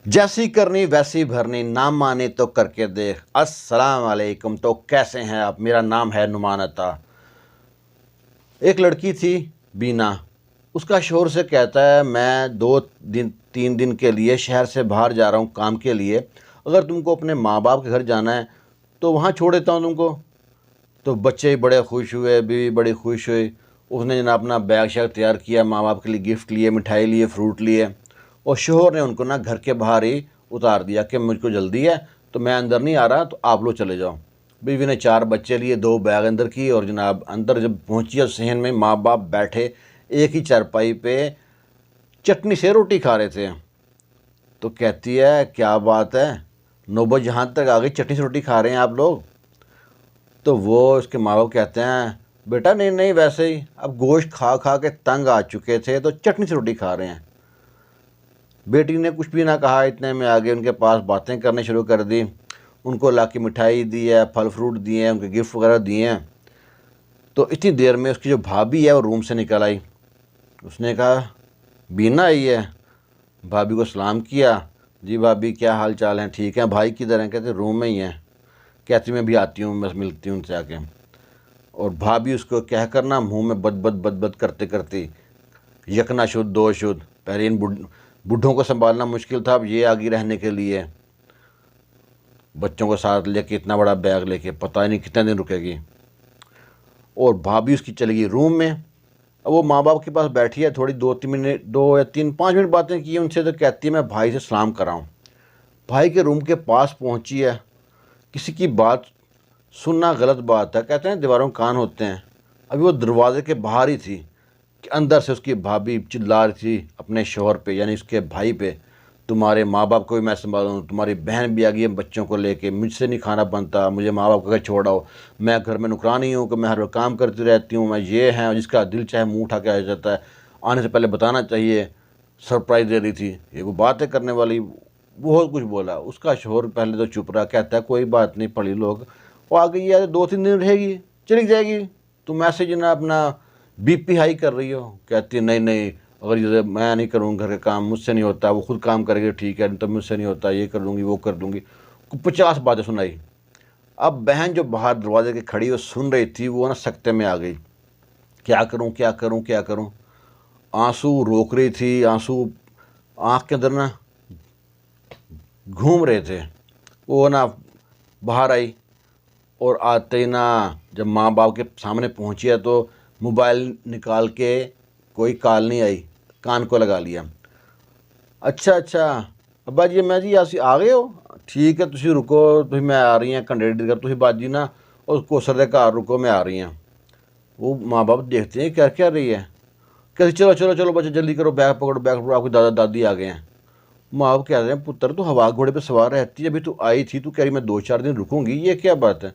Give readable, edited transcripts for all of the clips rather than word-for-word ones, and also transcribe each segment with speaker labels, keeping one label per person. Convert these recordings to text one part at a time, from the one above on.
Speaker 1: जैसी करनी वैसी भरनी, ना माने तो करके देख। अस्सलाम वालेकुम। तो कैसे हैं आप? मेरा नाम है नुमान अता। एक लड़की थी बीना। उसका शोहर से कहता है मैं 2 दिन 3 दिन के लिए शहर से बाहर जा रहा हूँ काम के लिए, अगर तुमको अपने माँ बाप के घर जाना है तो वहाँ छोड़ देता हूँ तुमको। तो बच्चे बड़े खुश हुए, बीवी बड़ी खुश हुई। उसने जनाब अपना बैग शैग तैयार किया, माँ बाप के लिए गिफ्ट लिए, मिठाई लिए, फ्रूट लिए, और शोहर ने उनको ना घर के बाहर ही उतार दिया कि मुझको जल्दी है तो मैं अंदर नहीं आ रहा, तो आप लोग चले जाओ। बीवी ने 4 बच्चे लिए, 2 बैग अंदर किए, और जनाब अंदर जब पहुंची सहन में माँ बाप बैठे एक ही चारपाई पे चटनी से रोटी खा रहे थे। तो कहती है क्या बात है, नौबत जहाँ तक आ गई, चटनी से रोटी खा रहे हैं आप लोग। तो वो उसके माँ बाप कहते हैं बेटा नहीं नहीं, वैसे ही अब गोश्त खा खा के तंग आ चुके थे तो चटनी से रोटी खा रहे हैं। बेटी ने कुछ भी ना कहा, इतने में आगे उनके पास बातें करने शुरू कर दी। उनको ला के मिठाई दी है, फल फ्रूट दिए हैं, उनके गिफ्ट वगैरह दिए हैं। तो इतनी देर में उसकी जो भाभी है वो रूम से निकल आई। उसने कहा बीना आई है? भाभी को सलाम किया। जी भाभी क्या हाल चाल है? ठीक है। भाई किधर हैं? कहते रूम में ही हैं। कहती मैं भी आती हूँ, बस मिलती हूँ उनसे आके। और भाभी उसको कह कर ना मुँह में बद बद बद बद करते करती, यकना शुद्ध दो शुद्ध। पहले इन बूढ़ों को संभालना मुश्किल था, अब ये आगे रहने के लिए बच्चों को साथ लेके इतना बड़ा बैग लेके पता ही नहीं कितने दिन रुकेगी। और भाभी उसकी चली गई रूम में। अब वो माँ बाप के पास बैठी है, थोड़ी 2-3 मिनट, 2 या 3 5 मिनट बातें की उनसे, तो कहती है मैं भाई से सलाम कराऊँ। भाई के रूम के पास पहुँची है। किसी की बात सुनना गलत बात है, कहते हैं दीवारों कान होते हैं। अभी वो दरवाजे के बाहर ही थी कि अंदर से उसकी भाभी चिल्ला रही थी अपने शौहर पे, यानी उसके भाई पे, तुम्हारे माँ बाप को भी मैं संभालूँ, तुम्हारी बहन भी आ गई है बच्चों को लेके, मुझसे नहीं खाना बनता, मुझे माँ बाप का घर छोड़ाओ, मैं घर में नुकरानी हूँ कि मैं हर वक्त काम करती रहती हूँ, मैं ये है। जिसका दिल चाहे मुँह उठा के आ जाता है, आने से पहले बताना चाहिए। सरप्राइज़ दे रही थी ये, वो बातें करने वाली, बहुत कुछ बोला। उसका शोहर पहले तो चुप रहा, कहता है कोई बात नहीं, पढ़ी लोग, वो आ गई है 2-3 दिन रहेगी चली जाएगी, तुम ऐसे जो ना अपना बीपी हाई कर रही हो। कहती है नहीं नहीं, अगर ये मैं नहीं करूँ घर का काम, मुझसे नहीं होता, वो खुद काम करेगी ठीक है, तो मुझसे नहीं होता, ये कर दूँगी वो कर दूँगी। 50 बातें सुनाई। अब बहन जो बाहर दरवाजे के खड़ी वो सुन रही थी, वो ना सकते में आ गई, क्या करूँ क्या करूँ क्या करूँ। आंसू रोक रही थी, आंसू आँख के अंदर ना घूम रहे थे। वो ना बाहर आई, और आते ही ना जब माँ बाप के सामने पहुँची है तो मोबाइल निकाल के, कोई कॉल नहीं आई, कान को लगा लिया। अच्छा अच्छा अब्बा जी, मैं जी असी आ गए हो? ठीक है तुम रुको, तुम मैं आ रही हैं घंटे डेढ़ कर, तुम बाजी ना और कोसर के घर रुको, मैं आ रही हैं। वो माँ बाप देखते हैं क्या क्या रही है। कहते चलो चलो चलो बच्चे जल्दी करो, बैग पकड़ो बैग पकड़ो, आपकी दादा दादी आ गए हैं। माँ बाप कह रहे हैं पुत्र तू हवा घोड़े पे सवार रहती है, अभी तू आई थी, तू कह रही मैं 2-4 दिन रुकूंगी, ये क्या बात है?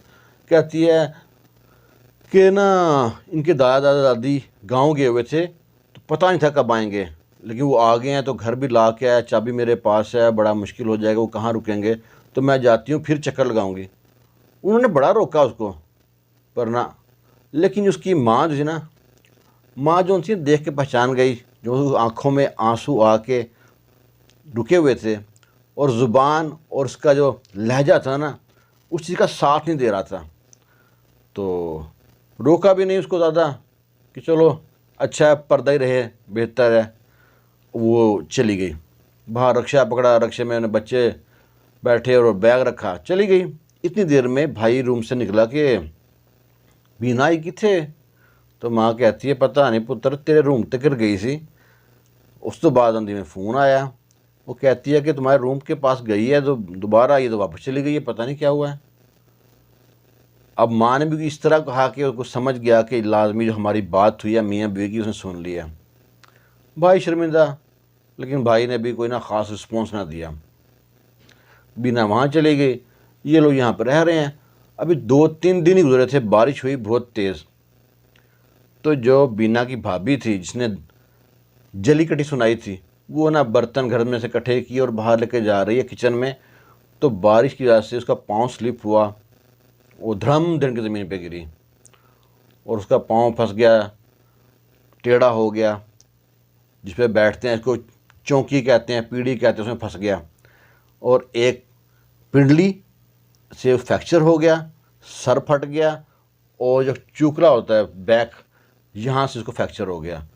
Speaker 1: कहती है कि ना इनके दादा दादा दादी गांव गए हुए थे तो पता नहीं था कब आएंगे, लेकिन वो आ गए हैं तो घर भी ला के आया, चाबी मेरे पास है, बड़ा मुश्किल हो जाएगा, वो कहाँ रुकेंगे, तो मैं जाती हूँ फिर चक्कर लगाऊंगी। उन्होंने बड़ा रोका उसको, पर ना, लेकिन उसकी माँ जो थी ना, माँ जो थी देख के पहचान गई, जो आंखों में आंसू आके रुके हुए थे, और ज़ुबान और उसका जो लहजा था ना, उस चीज़ का साथ नहीं दे रहा था। तो रोका भी नहीं उसको ज़्यादा कि चलो अच्छा है, पर्दा ही रहे बेहतर है। वो चली गई। बाहर रक्षा पकड़ा, रक्षे में बच्चे बैठे और बैग रखा, चली गई। इतनी देर में भाई रूम से निकला कि बीना आई किथे। तो माँ कहती है पता नहीं पुत्र, तेरे रूम तक गई सी। उस तो बाद अंधी में फ़ोन आया, वो कहती है कि तुम्हारे रूम के पास गई है, तो दोबारा आई तो वापस चली गई है, पता नहीं क्या हुआ है। अब माँ ने भी इस तरह कहा कि उसको समझ गया कि लाजमी जो हमारी बात हुई है मियाँ बीवी की, उसने सुन लिया। भाई शर्मिंदा, लेकिन भाई ने भी कोई ना ख़ास रिस्पॉन्स ना दिया। बीना वहाँ चली गई, ये लोग यहाँ पर रह रहे हैं। अभी 2-3 दिन ही गुजरे थे, बारिश हुई बहुत तेज़। तो जो बीना की भाभी थी जिसने जली कटी सुनाई थी, वो ना बर्तन घर में से इकट्ठे किए और बाहर लेके जा रही है किचन में। तो बारिश की वजह से उसका पाँव स्लिप हुआ, वो धड़म धड़ के ज़मीन पे गिरी और उसका पाँव फंस गया, टेढ़ा हो गया। जिस पे बैठते हैं इसको चौकी कहते हैं, पीढ़ी कहते हैं, उसमें फंस गया। और एक पिंडली से फ्रैक्चर हो गया, सर फट गया, और जो चूकला होता है बैक, यहाँ से उसको फ्रैक्चर हो गया।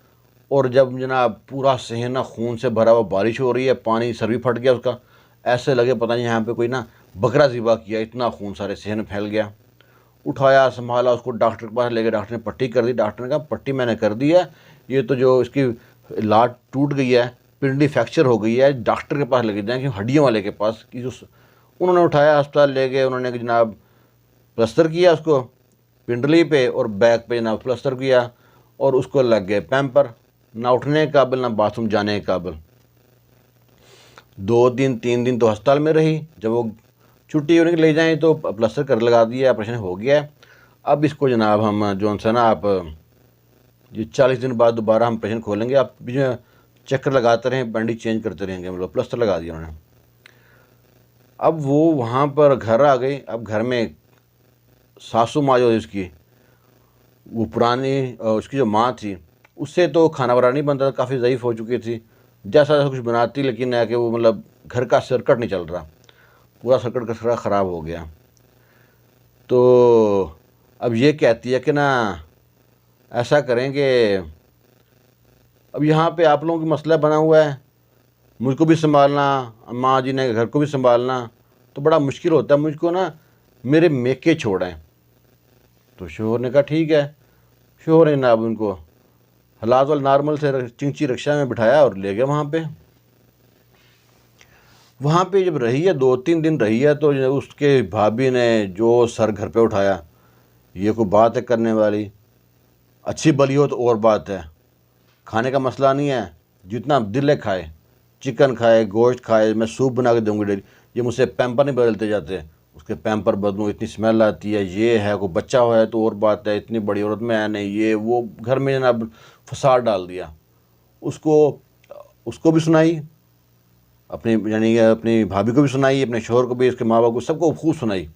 Speaker 1: और जब जनाब पूरा सहना खून से भरा हुआ, बारिश हो रही है, पानी सर भी फट गया उसका, ऐसे लगे पता नहीं यहाँ पे कोई ना बकरा ज़िबा किया, इतना खून सारे सहन फैल गया। उठाया, संभाला, उसको डॉक्टर के पास ले गए। डॉक्टर ने पट्टी कर दी। डॉक्टर ने कहा पट्टी मैंने कर दी है, ये तो जो इसकी लाट टूट गई है, पिंडली फ्रैक्चर हो गई है, डॉक्टर के पास लेके जाएँ, कि हड्डियों वाले के पास कि उन्होंने उठाया, अस्पताल ले गए। उन्होंने जनाब प्लस्तर किया उसको पिंडली पे, और बैक पे जनाब प्लस्तर किया, और उसको लग गए पैम्पर। ना उठने के काबिल, ना बाथरूम जाने के काबिल। 2 दिन 3 दिन तो अस्पताल में रही। जब वो छुट्टी होने के ले जाएँ तो प्लस्तर कर लगा दिया, ऑपरेशन हो गया। अब इसको जनाब हम जो है ना, आप ये 40 दिन बाद दोबारा हम पेशेंट खोलेंगे। आप बीच में चक्कर लगाते रहें, बैंडेज चेंज करते रहेंगे। मतलब प्लस्तर लगा दिया उन्होंने। अब वो वहाँ पर घर आ गई। अब घर में सासू माँ जो उसकी, वो पुरानी उसकी जो माँ थी, उससे तो खाना वगैरह नहीं बनता था, काफ़ी ज़ईफ़ हो चुकी थी। जैसा जैसा कुछ बनाती, लेकिन है कि वो मतलब घर का सर्किट नहीं चल रहा, पूरा सर्किट का सारा ख़राब हो गया। तो अब ये कहती है कि ना ऐसा करेंगे, अब यहाँ पे आप लोगों की मसला बना हुआ है, मुझको भी संभालना, माँ जी ने घर को भी संभालना, तो बड़ा मुश्किल होता है मुझको ना, मेरे मेके छोड़ें। तो शोहर ने कहा ठीक है। शोहर ने ना अब उनको हालात वाल नॉर्मल से चिंची रिक्शा में बिठाया और ले गया वहाँ पे। वहाँ पे जब रही है, 2-3 दिन रही है, तो उसके भाभी ने जो सर घर पे उठाया, ये कोई बात है करने वाली? अच्छी बली हो तो और बात है, खाने का मसला नहीं है, जितना दिल है खाए, चिकन खाए, गोश्त खाए, मैं सूप बना के दूँगी डेली। ये मुझसे पैम्पर नहीं बदलते जाते, उसके पैम्पर बदलूँ, इतनी स्मेल आती है, ये है, कोई बच्चा हुआ है तो और बात है, इतनी बड़ी औरत में है नहीं, ये वो। घर में ना फसाद डाल दिया। उसको भी सुनाई, अपनी यानी कि अपनी भाभी को भी सुनाई, अपने शोहर को भी, उसके माँ बाप को, सबको खूब सुनाई।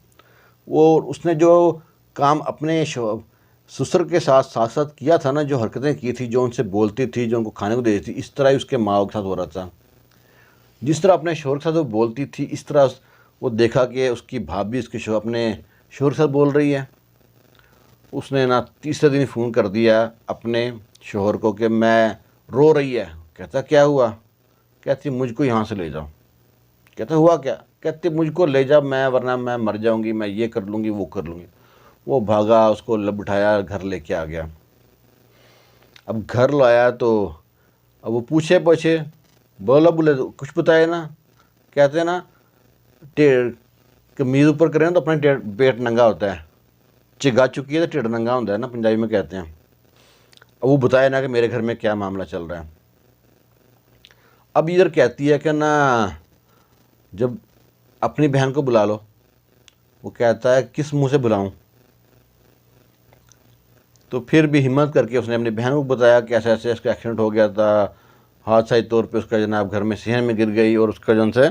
Speaker 1: वो उसने जो काम अपने ससुर के साथ साथ साथ किया था ना, जो हरकतें की थी, जो उनसे बोलती थी, जो उनको खाने को देती थी, इस तरह ही उसके माँ के साथ हो रहा था। जिस तरह अपने शोहर के साथ वो बोलती थी, इस तरह वो देखा कि उसकी भाभी उसके अपने शोहर के साथ बोल रही है। उसने ना तीसरे दिन फ़ोन कर दिया अपने शोहर को कि मैं रो रही है। कहता क्या हुआ? कहती मुझको यहाँ से ले जाओ। कहता हुआ क्या? कहती मुझको ले जाओ, मैं वरना मैं मर जाऊँगी, मैं ये कर लूँगी, वो कर लूँगी। वो भागा, उसको बिठाया, घर लेके आ गया। अब घर लाया तो अब वो पूछे बोला बोले तो कुछ बताए ना। कहते हैं ना कमीज़ ऊपर करें तो अपना पेट नंगा होता है, चिगा चुकी है तो टेढ़ नंगा होता है ना, पंजाबी में कहते हैं। अब वो बताया ना कि मेरे घर में क्या मामला चल रहा है। अब इधर कहती है कि ना जब अपनी बहन को बुला लो। वो कहता है किस मुंह से बुलाऊं? तो फिर भी हिम्मत करके उसने अपनी बहन को बताया कि ऐसे ऐसे इसका एक्सीडेंट हो गया था, हादसाई तौर पे उसका जनाब घर में सहन में गिर गई, और उसका जन से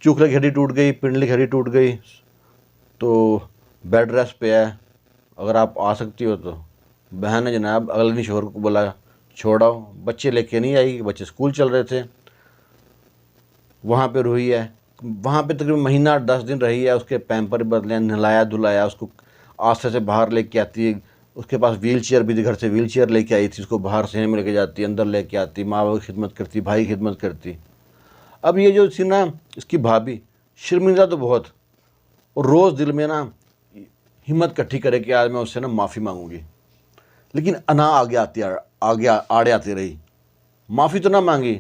Speaker 1: चूखले की हड्डी टूट गई, पिंडली की हड्डी टूट गई, तो बेड रेस्ट पे है, अगर आप आ सकती हो तो। बहन ने जनाब अगले दिन शोहर को बोला छोड़ाओ, बच्चे लेके नहीं आई, बच्चे स्कूल चल रहे थे। वहाँ पे रही है, वहाँ पे तकरीबन महीना 10 दिन रही है। उसके पैम्पर बदले, नहलाया धुलाया, उसको आस्ते से बाहर लेके आती। उसके पास व्हील चेयर भी थी, घर से व्हील चेयर लेके आई थी, उसको बाहर सहने में लेके जाती, अंदर लेके आती, माँ बाप की खिदमत करती, भाई की खिदमत करती। अब ये जो थी ना इसकी भाभी, शर्मिंदा तो बहुत, और रोज़ दिल में ना हिम्मत इकट्ठी करे कि आज मैं उससे ना माफ़ी मांगूंगी, लेकिन अना आगे आड़े आती रही। माफ़ी तो ना मांगी,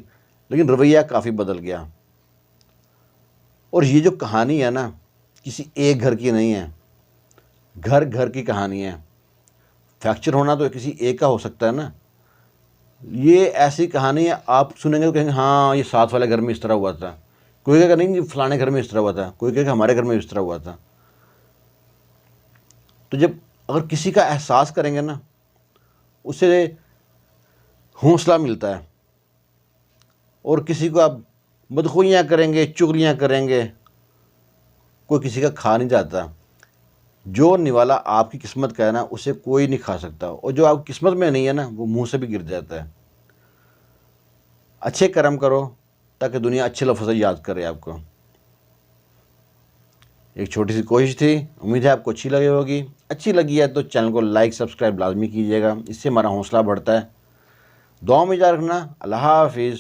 Speaker 1: लेकिन रवैया काफ़ी बदल गया। और ये जो कहानी है ना, किसी एक घर की नहीं है, घर घर की कहानी है। फ्रैक्चर होना तो किसी एक का हो सकता है ना, ये ऐसी कहानी है, आप सुनेंगे तो कहेंगे हाँ ये साथ वाले घर में इस तरह हुआ था। कोई कहेगा नहीं फलाने घर में इस तरह हुआ था, कोई कहेगा हमारे घर में इस तरह हुआ था। तो जब अगर किसी का एहसास करेंगे ना, उसे हौसला मिलता है। और किसी को आप बदखुइयाँ करेंगे, चुगलियाँ करेंगे, कोई किसी का खा नहीं जाता। जो निवाला आपकी किस्मत का है ना, उसे कोई नहीं खा सकता, और जो आपकी किस्मत में नहीं है ना, वो मुंह से भी गिर जाता है। अच्छे कर्म करो ताकि दुनिया अच्छे लफ्ज़ याद करे आपको। एक छोटी सी कोशिश थी, उम्मीद है आपको अच्छी लगी होगी। अच्छी लगी है तो चैनल को लाइक सब्सक्राइब लाजमी कीजिएगा, इससे हमारा हौसला बढ़ता है। दुआ में याद रखना। अल्लाह हाफिज़।